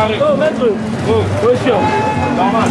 Oh, maître. Oh, position. Normal.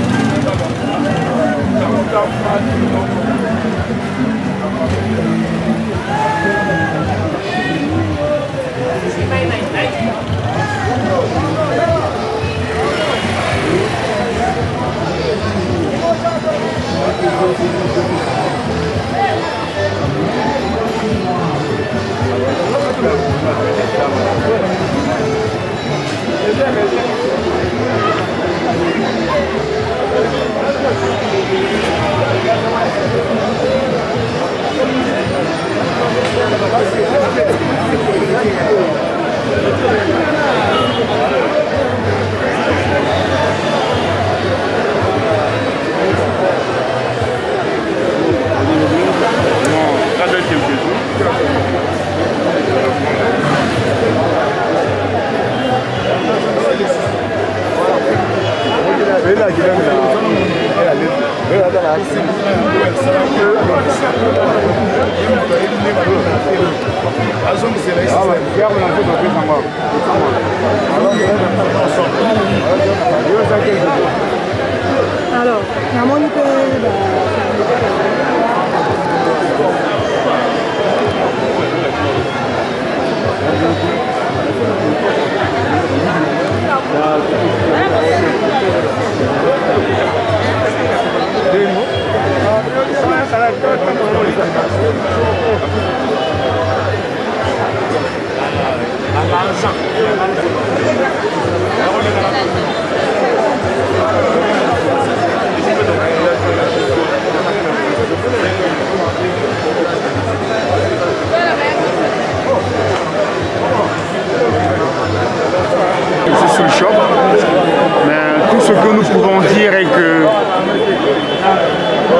Alors, namoni pe C'est sous le choc, mais tout ce que nous pouvons dire est que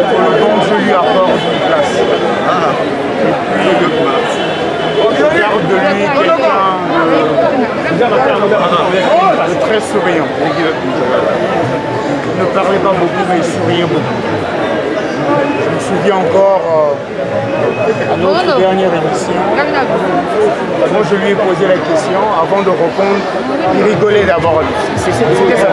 le bon Dieu lui apporte une place. Et puis, je garde de lui quelqu'un de très souriant. Il ne parlait pas beaucoup, mais il souriait beaucoup. Je me souviens encore à notre dernière émission. Moi, je lui ai posé la question. Avant de répondre, il rigolait d'abord. C'était ça.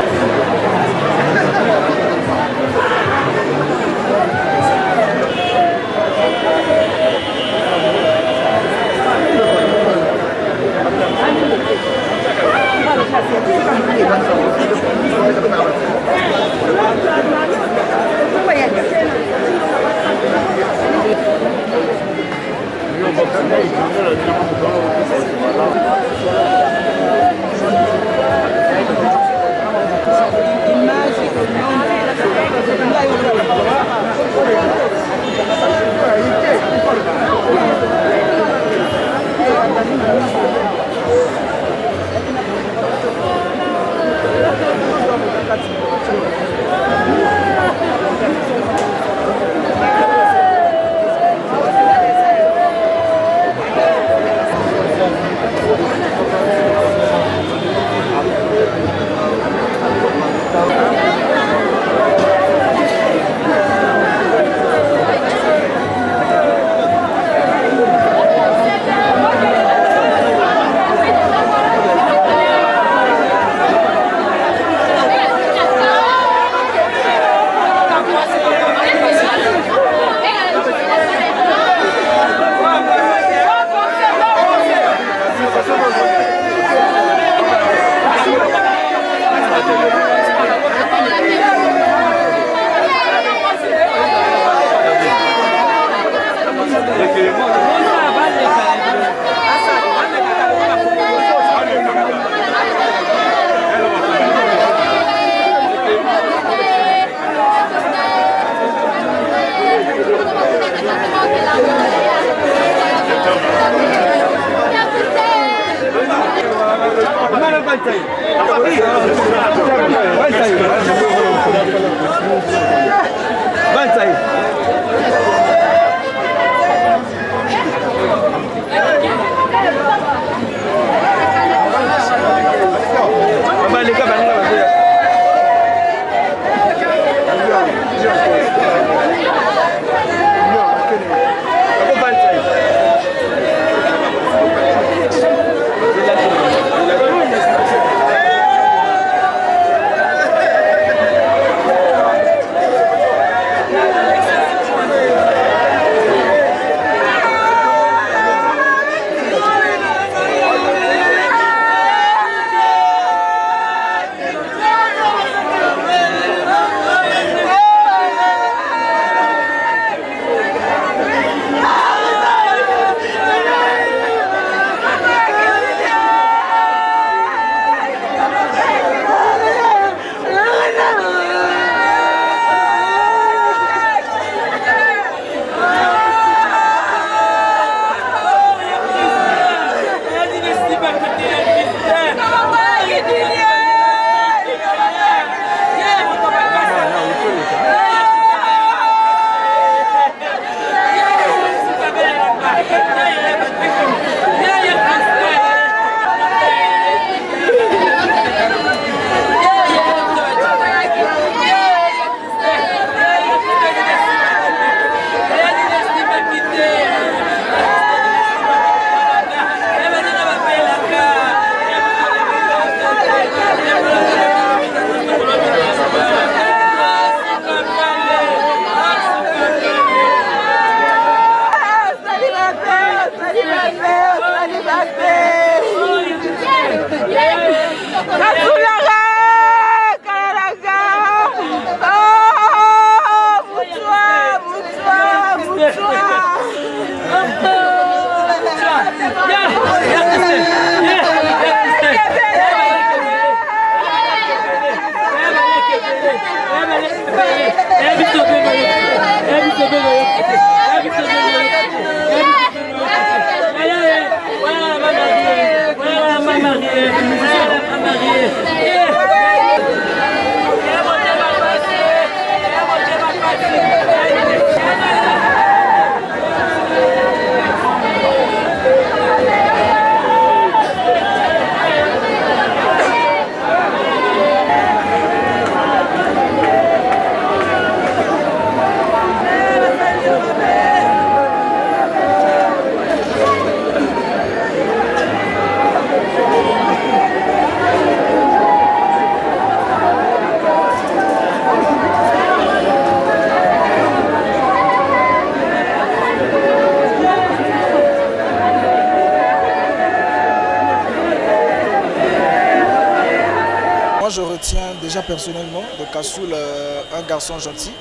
Moi, je retiens déjà personnellement de Kassoul un garçon gentil,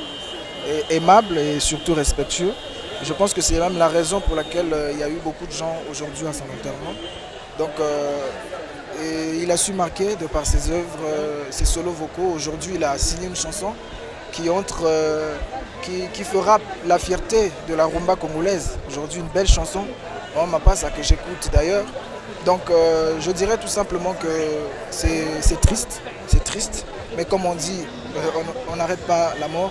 et aimable et surtout respectueux. Je pense que c'est même la raison pour laquelle il y a eu beaucoup de gens aujourd'hui à son enterrement. Donc, et il a su marquer de par ses œuvres, ses solos vocaux. Aujourd'hui, il a signé une chanson qui fera la fierté de la rumba congolaise. Aujourd'hui, une belle chanson, on m'a pas ça que j'écoute d'ailleurs. Donc je dirais tout simplement que c'est triste, mais comme on dit, on n'arrête pas la mort,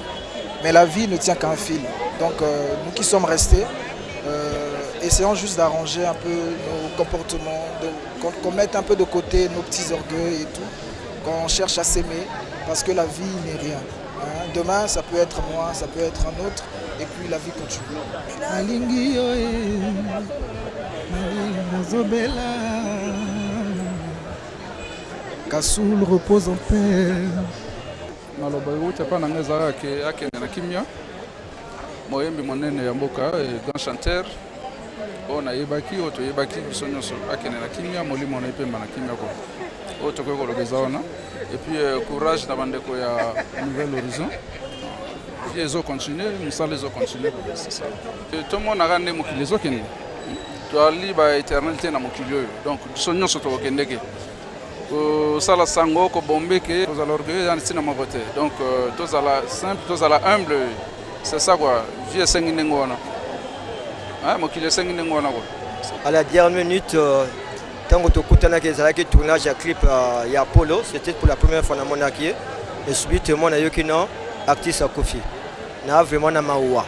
mais la vie ne tient qu'à un fil. Donc nous qui sommes restés, essayons juste d'arranger un peu nos comportements, qu'on mette un peu de côté nos petits orgueils et tout, qu'on cherche à s'aimer, parce que la vie n'est rien. Hein. Demain, ça peut être moi, ça peut être un autre, et puis la vie continue. Kassoul repose en paix. Maloba utepa na ngeza yake na kimya moyembi monene ya mboka grand chanteur ona yebaki oto yebaki bisonyoso akene na kimya molimo na ipemba na kimya ko oto ko kolobeza ona et puis courage na bandeko ya Nouvel Horizon ils ont continué musala les ont continué c'est ça tout le monde a randé mokili les okene to ali ba éternalité na mokili donc bisonyoso to okendeke sala sango ko bombeke aux l'orgueil dans cinéma voté donc tous à la simple tous à la humble c'est ça quoi vieux sengingona ah mo kile sengingona quoi à la dernière minute tango tokutana ke zalaki tournage ya clip ya Apollo c'était pour la première fois na monaki et subitement na yokino artiste Kofi na vraiment na mawa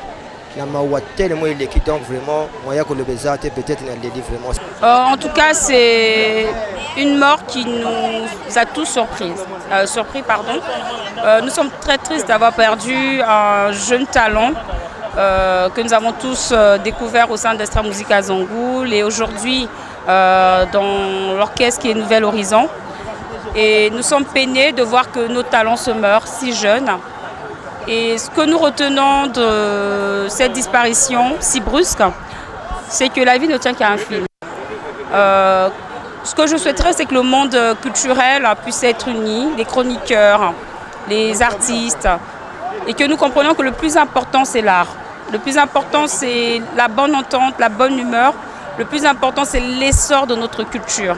tellement il est qui donc vraiment moyen que le baiser peut-être na le vraiment. En tout cas, c'est une mort qui nous a tous surpris. Nous sommes très tristes d'avoir perdu un jeune talent que nous avons tous découvert au sein d'Extra Musica Zongoul et aujourd'hui dans l'orchestre qui est Nouvel Horizon. Et nous sommes peinés de voir que nos talents se meurent si jeunes. Et ce que nous retenons de cette disparition si brusque, c'est que la vie ne tient qu'à un fil. Ce que je souhaiterais, c'est que le monde culturel puisse être uni, les chroniqueurs, les artistes, et que nous comprenions que le plus important, c'est l'art. Le plus important, c'est la bonne entente, la bonne humeur. Le plus important, c'est l'essor de notre culture.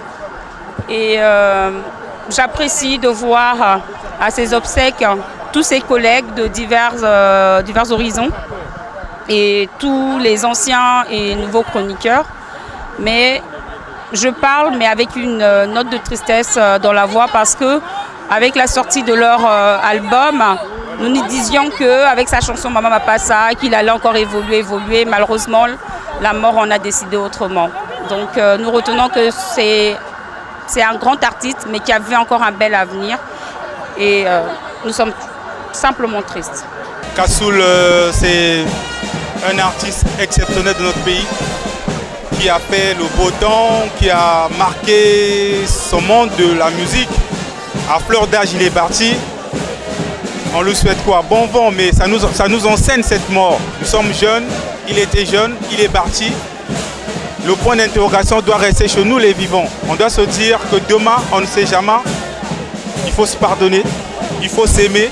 Et j'apprécie de voir à ces obsèques tous ses collègues de divers horizons et tous les anciens et nouveaux chroniqueurs. Mais je parle, mais avec une note de tristesse dans la voix parce que avec la sortie de leur album, nous nous disions qu'avec sa chanson Maman Mapassa, qu'il allait encore évoluer. Malheureusement, la mort en a décidé autrement. Donc nous retenons que c'est un grand artiste, mais qui avait encore un bel avenir. Et nous sommes simplement tristes. Kassoul, c'est un artiste exceptionnel de notre pays qui a fait le beau temps, qui a marqué son monde de la musique. À fleur d'âge, il est parti. On lui souhaite quoi? Bon vent, mais ça nous enseigne cette mort. Nous sommes jeunes, il était jeune, il est parti. Le point d'interrogation doit rester chez nous les vivants. On doit se dire que demain, on ne sait jamais. Il faut se pardonner, il faut s'aimer,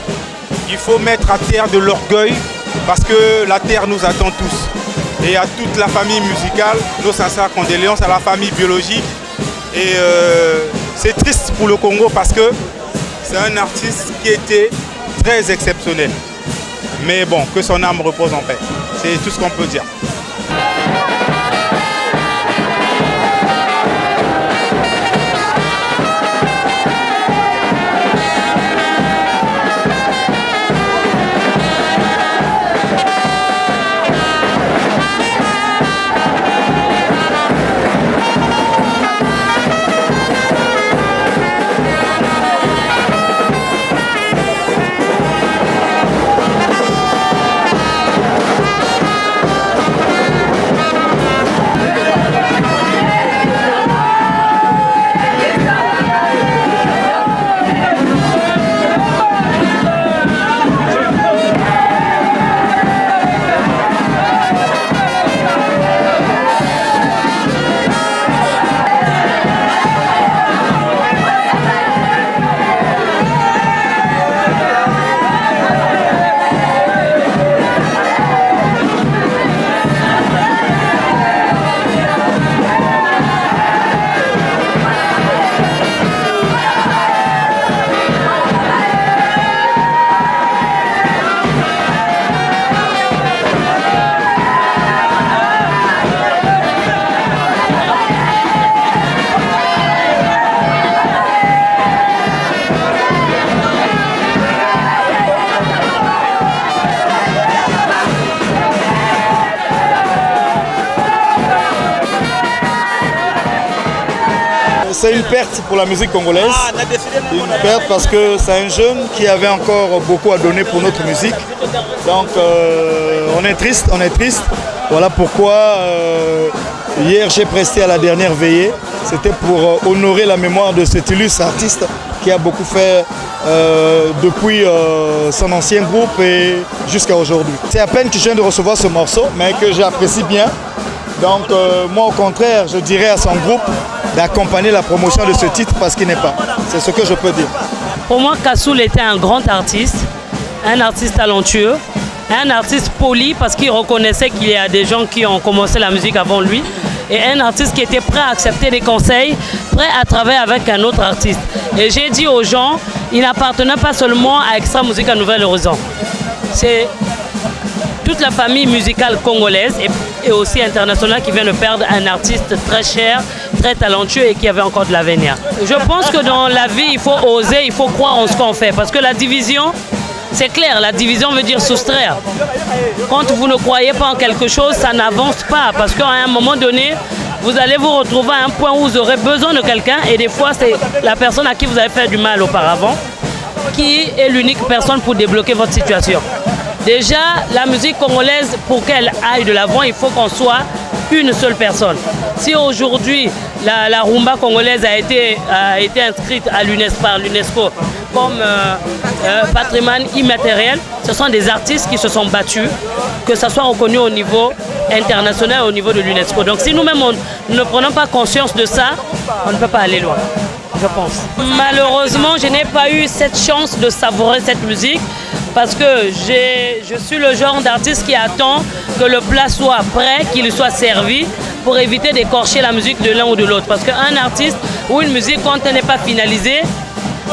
il faut mettre à terre de l'orgueil parce que la terre nous attend tous. Et à toute la famille musicale, nos sincères condoléances à la famille biologique. Et c'est triste pour le Congo parce que c'est un artiste qui était très exceptionnel. Mais bon, que son âme repose en paix. C'est tout ce qu'on peut dire. C'est une perte pour la musique congolaise, une perte parce que c'est un jeune qui avait encore beaucoup à donner pour notre musique. Donc on est triste. Voilà pourquoi hier j'ai presté à la dernière veillée. C'était pour honorer la mémoire de cet illustre artiste qui a beaucoup fait depuis son ancien groupe et jusqu'à aujourd'hui. C'est à peine que je viens de recevoir ce morceau, mais que j'apprécie bien. Donc moi au contraire, je dirais à son groupe d'accompagner la promotion de ce titre parce qu'il n'est pas. C'est ce que je peux dire. Pour moi, Kassoul était un grand artiste, un artiste talentueux, un artiste poli parce qu'il reconnaissait qu'il y a des gens qui ont commencé la musique avant lui et un artiste qui était prêt à accepter des conseils, prêt à travailler avec un autre artiste. Et j'ai dit aux gens, il n'appartenait pas seulement à Extra Musique à Nouvelle-Horizon. C'est toute la famille musicale congolaise et aussi internationale qui vient de perdre un artiste très cher, très talentueux et qui avait encore de l'avenir. Je pense que dans la vie, il faut oser, il faut croire en ce qu'on fait. Parce que la division, c'est clair, la division veut dire soustraire. Quand vous ne croyez pas en quelque chose, ça n'avance pas. Parce qu'à un moment donné, vous allez vous retrouver à un point où vous aurez besoin de quelqu'un et des fois, c'est la personne à qui vous avez fait du mal auparavant qui est l'unique personne pour débloquer votre situation. Déjà, la musique congolaise, pour qu'elle aille de l'avant, il faut qu'on soit une seule personne. Si aujourd'hui, la rumba congolaise a été inscrite à par l'UNESCO comme patrimoine immatériel, ce sont des artistes qui se sont battus, que ça soit reconnu au niveau international, au niveau de l'UNESCO. Donc si nous-mêmes, nous ne prenons pas conscience de ça, on ne peut pas aller loin, je pense. Malheureusement, je n'ai pas eu cette chance de savourer cette musique, parce que je suis le genre d'artiste qui attend que le plat soit prêt, qu'il soit servi, pour éviter d'écorcher la musique de l'un ou de l'autre. Parce qu'un artiste ou une musique, quand elle n'est pas finalisée,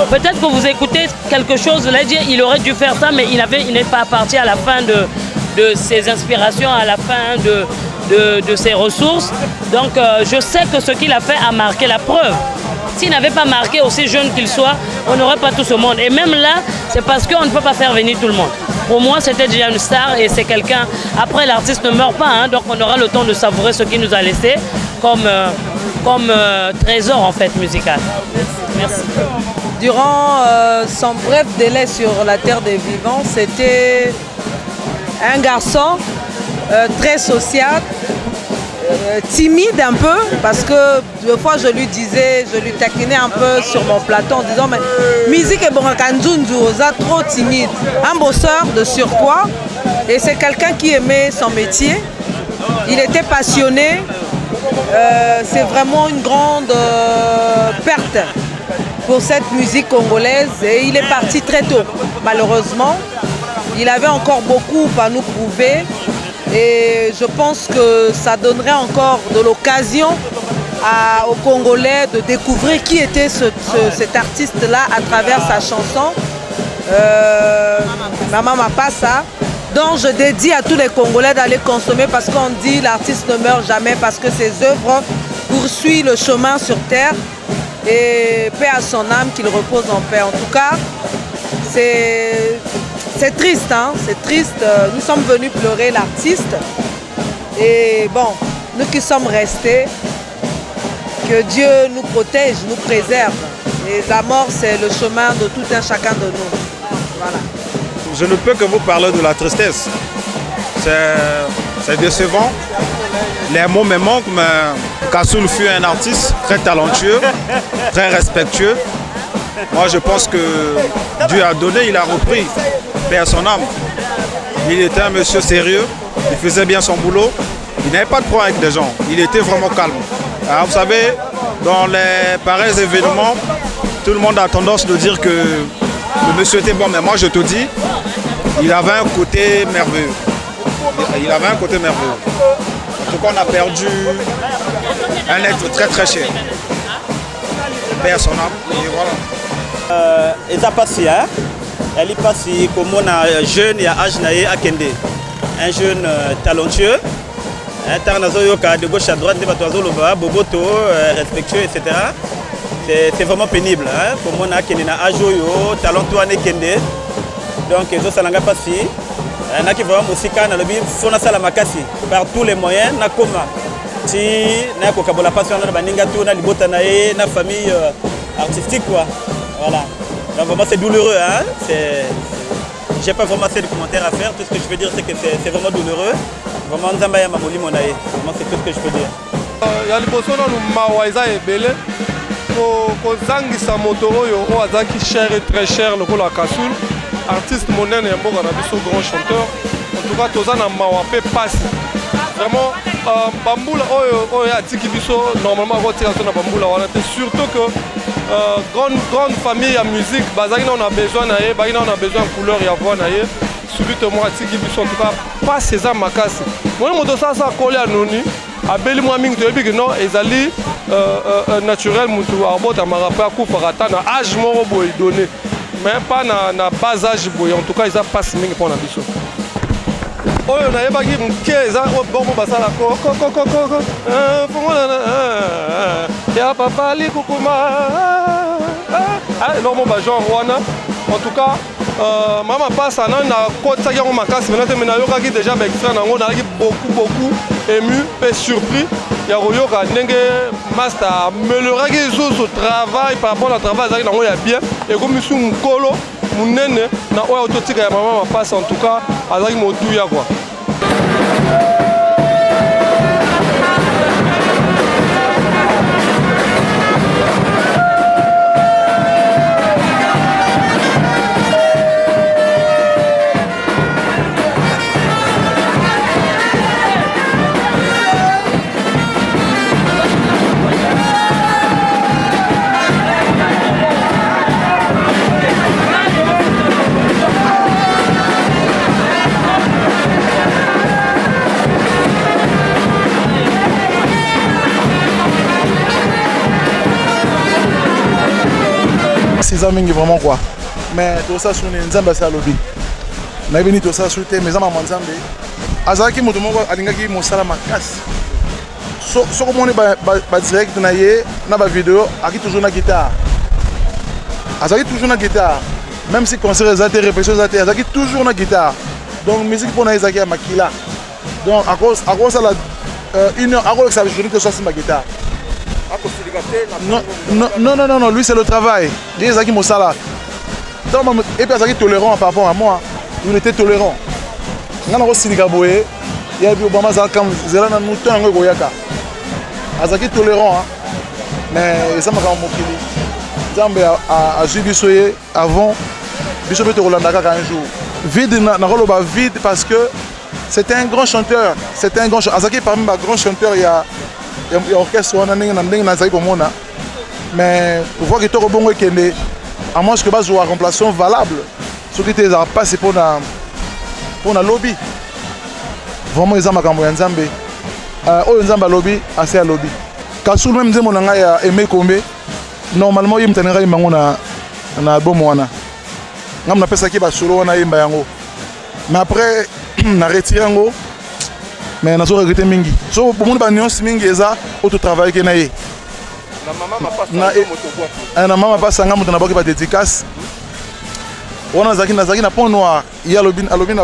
peut-être que vous écoutez quelque chose, vous allez dire il aurait dû faire ça, mais il n'est pas parti à la fin de ses inspirations, à la fin de ses ressources. Donc je sais que ce qu'il a fait a marqué la preuve. S'il n'avait pas marqué, aussi jeune qu'il soit, on n'aurait pas tout ce monde. Et même là, c'est parce qu'on ne peut pas faire venir tout le monde. Pour moi, c'était déjà une star et c'est quelqu'un... Après, l'artiste ne meurt pas, hein, donc on aura le temps de savourer ce qu'il nous a laissé comme trésor, en fait, musical. Merci. Durant son bref délai sur la terre des vivants, c'était un garçon très social, timide un peu, parce que deux fois je lui taquinais un peu sur mon plateau en disant mais musique est bon trop timide, un bosseur de surpoids, et c'est quelqu'un qui aimait son métier, il était passionné, c'est vraiment une grande perte pour cette musique congolaise et il est parti très tôt malheureusement. il avait encore beaucoup à nous prouver et je pense que ça donnerait encore de l'occasion aux Congolais de découvrir qui était cet artiste-là à travers sa chanson Maman Mapasa, dont je dédie à tous les Congolais d'aller consommer parce qu'on dit l'artiste ne meurt jamais parce que ses œuvres poursuivent le chemin sur terre et paix à son âme, qu'il repose en paix. En tout cas, c'est triste, hein? C'est triste. Nous sommes venus pleurer l'artiste et bon, nous qui sommes restés, que Dieu nous protège, nous préserve. Et la mort, c'est le chemin de tout un chacun de nous. Voilà. Je ne peux que vous parler de la tristesse. C'est décevant. Les mots me manquent, mais Kassoul fut un artiste très talentueux, très respectueux. Moi, je pense que Dieu a donné, il a repris, paix à son âme. Il était un monsieur sérieux, il faisait bien son boulot, il n'avait pas de problème avec les gens, il était vraiment calme. Alors, vous savez, dans les pareils événements, tout le monde a tendance de dire que le monsieur était bon, mais moi je te dis, il avait un côté merveilleux. Il avait un côté merveilleux. En tout cas, on a perdu un être très très cher. Paix à son âme, et voilà. Et ça passe, hein? Elle est passée comme un jeune et à âge à Kende. Un jeune talentueux. De gauche à droite, boboto, respectueux, etc. C'est vraiment pénible. Hein? Pour moi, il y a un talentueux à Kende. Donc, ça n'a pas passé. Il y a vraiment par tous les moyens. Si il y a la passion de la famille artistique. Voilà. Donc, vraiment, c'est douloureux. Hein? Je n'ai pas vraiment assez de commentaires à faire. Tout ce que je veux dire, c'est que c'est vraiment douloureux. Vraiment, c'est tout ce que je peux dire. Il y a des personnes qui kozangisa moto oyo o azaki cher et très cher lokola Kassoul, artiste monene ya mboka na biso, grand chanteur. En tout cas toza na mawa pe passe. Vraiment bambula oyo atiki biso normalement kotika so na bambula wana te, surtout que grande famille ya musique bazaki on a besoin na ye, on a besoin couleur ya voix na ye. Subitement atiki biso en tout cas pas ces makasi. Moi moto ça coller à noni. Abeli moi mingi to ebiki non ezali naturel mutu abota marapa kufa na âge moko boy donné mais pas na bas âge boy. En tout cas ils a passe mingi pour na biso oyo na yebaki mke za bongo basala ko ya papa li kukuma non mon ba genre wana. En tout cas Maman passe à na côté qui on m'a cassé maintenant yo kaki déjà ba extrait nango na beaucoup ému et surpris ya royoka ndenge master amélioraki zo travail par rapport au travail ça nango ya bien et comme misu mukolo munene na oya autotika ya Maman passe. En tout cas azaki motu ya quoi. Mingi vraiment quoi, mais tout ça sur une nzamba ça lobby na bini tout ça sur te mais ama nzambe azaki moto moko alingaki mosala makasi so comme on est ba direct na ye na ba vidéo aki toujours na guitare, azaki toujours na guitare, même si concert ezate répétition ezate azaki toujours na guitare. Donc musique pour na ezaki ya makila, donc à cause ça la une heure à cause ça journée que soit sur ma guitare. Non, lui c'est le travail. Et puis il tolérant par rapport à moi. Il était tolérant. Il y a Obama tolérant. Mais ça m'a dit a joué avant. Un jour. Vide parce que c'était un grand chanteur. C'était un grand chanteur. Azaki parmi les grands chanteurs, il y a orchestre mais pour voir que tu as à moins que tu aies un remplaçant valable, ce qui est passé pour mpona lobi vraiment eza makambo ya nzambe oyo nzambe alobi ase alobi kasulu même nzembo na ngai ya Aimé Kombe normalement ye mutani ngai mbango na album wana ngam napesaki basolo wana yemba yango mais après na retiré yango mais nazo regretter mingi so bomoni ba nuance mingi eza auto travail ke na ye na mama pasa nga mutu na boki ba dédicace wana nazaki na pont noir ya alobi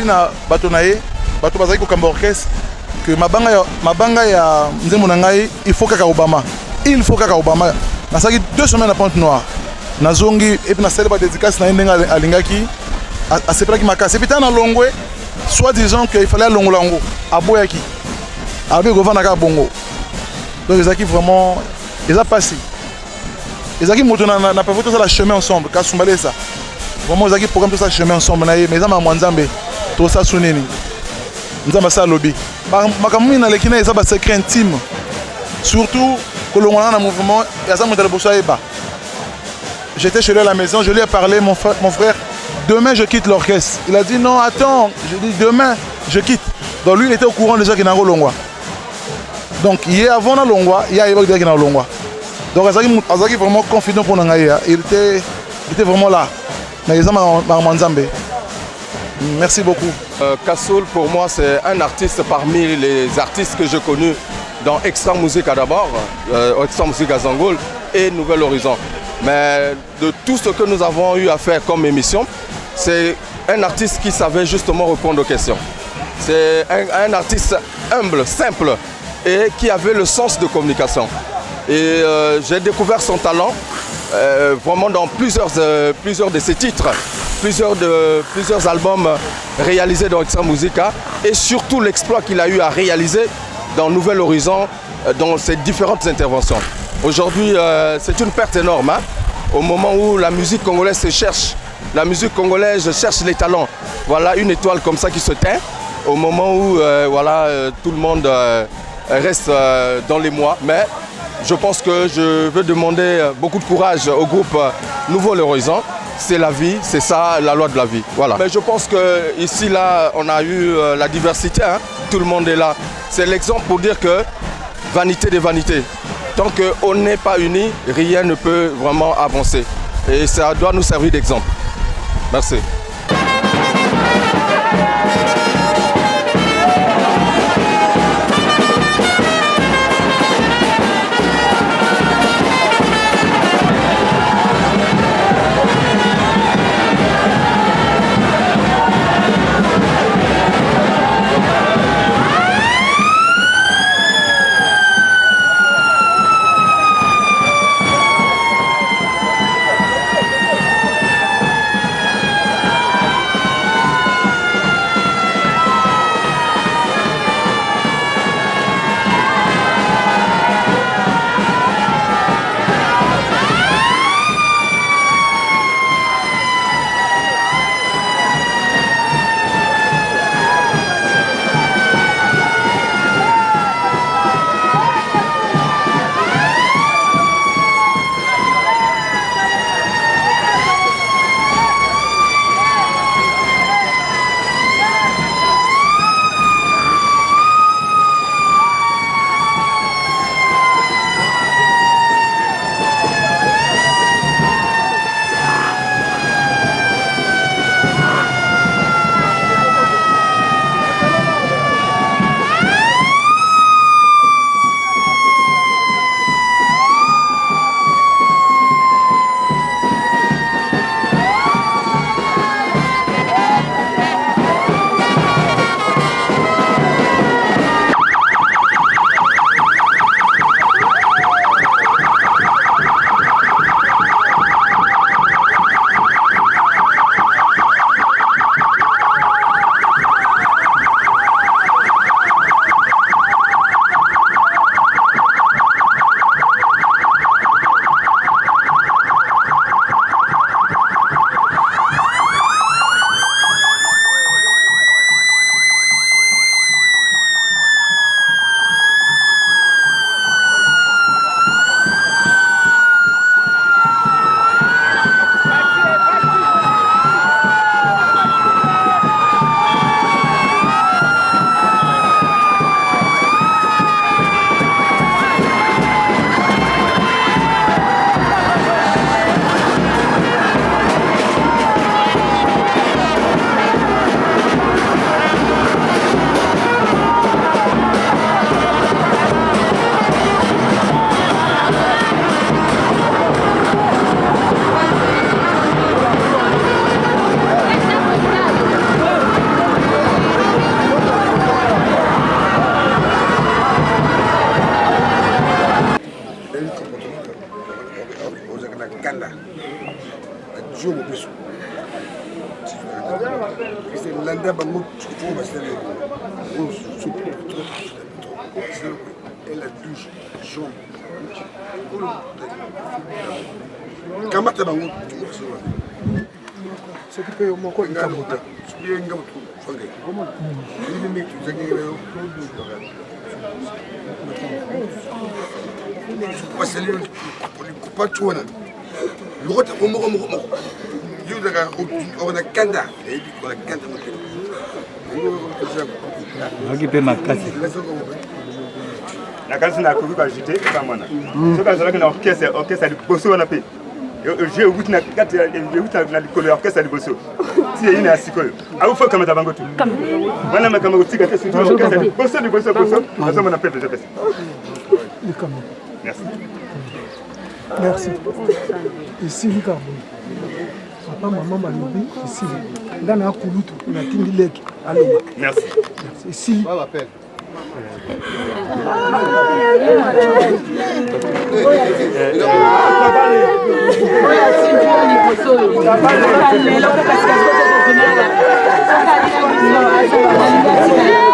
na bato na ye bato bazaki kokamba orchestre que mabanga ya nzembo na ngai il faut kaka Obama nasaki 2 semaines na pont noir nazongi et puis na sele ba dédicace na ye ndenge alingaki asepelaki makasi et puis tana longwe soit disant qu'il fallait alongola yango aboyaki abi govana ka bongo donc ezaki vraiment eza passé ezaki moto na pas tout ça la chemin ensemble ka sumbale ça vraiment ezaki programme tout ça chemin ensemble na ye mais eza ma nzambe to ça suneni nzamba sa lobby makamumi na lekina eza ba secret intime surtout que l'on a un mouvement ya za moto boso eba j'étais chez lui à la maison je lui ai parlé mon frère demain je quitte l'orchestre. Il a dit non, attends, je dis demain je quitte. Donc lui il était au courant déjà qu'il n'a pas Longwa. Donc hier avant la Longwa, il y a qu'il n'a pas Longwa. Donc Azaki vraiment confident pour Nangaya. Il était vraiment là. Mais ils ont Manzambe. Merci beaucoup. Kassoul pour moi c'est un artiste parmi les artistes que j'ai connus dans Extra Musica d'abord, Extra Musica Zangoul et Nouvel Horizon. Mais de tout ce que nous avons eu à faire comme émission, c'est un artiste qui savait justement répondre aux questions. C'est un artiste humble, simple et qui avait le sens de communication. Et j'ai découvert son talent vraiment dans plusieurs de ses titres, plusieurs albums réalisés dans Extra Musica et surtout l'exploit qu'il a eu à réaliser dans Nouvel Horizon dans ses différentes interventions. Aujourd'hui, c'est une perte énorme. Hein? Au moment où la musique congolaise se cherche, la musique congolaise cherche les talents. Voilà une étoile comme ça qui se teint. Au moment où tout le monde reste dans les mois. Mais je pense que je veux demander beaucoup de courage au groupe Nouvel Horizon. C'est la vie, c'est ça la loi de la vie. Voilà. Mais je pense qu'ici, là, on a eu la diversité. Hein? Tout le monde est là. C'est l'exemple pour dire que vanité des vanités. Tant qu'on n'est pas unis, rien ne peut vraiment avancer. Et ça doit nous servir d'exemple. Merci. Et la douche jaune. Comment tu vas vous c'est que peut mon quoi il tu es un gars comment il est tu sais que pas tu vois le retour au mot il y a on a Kanda et on a Kanda la canne n'a pas ajouté ça mana ce que ça que orchestre du bosso on a payé j'ai eu na kati ya na likolo orchestre du bosso si il y a sikoyo au faut comme tabango tout wana makama utika te sur orchestre du bosso ça on a payé déjà merci merci ici Ricardo papa maman balobi ici dans un kulutu na tindi leki aloba merci ici pas l'appel Merci.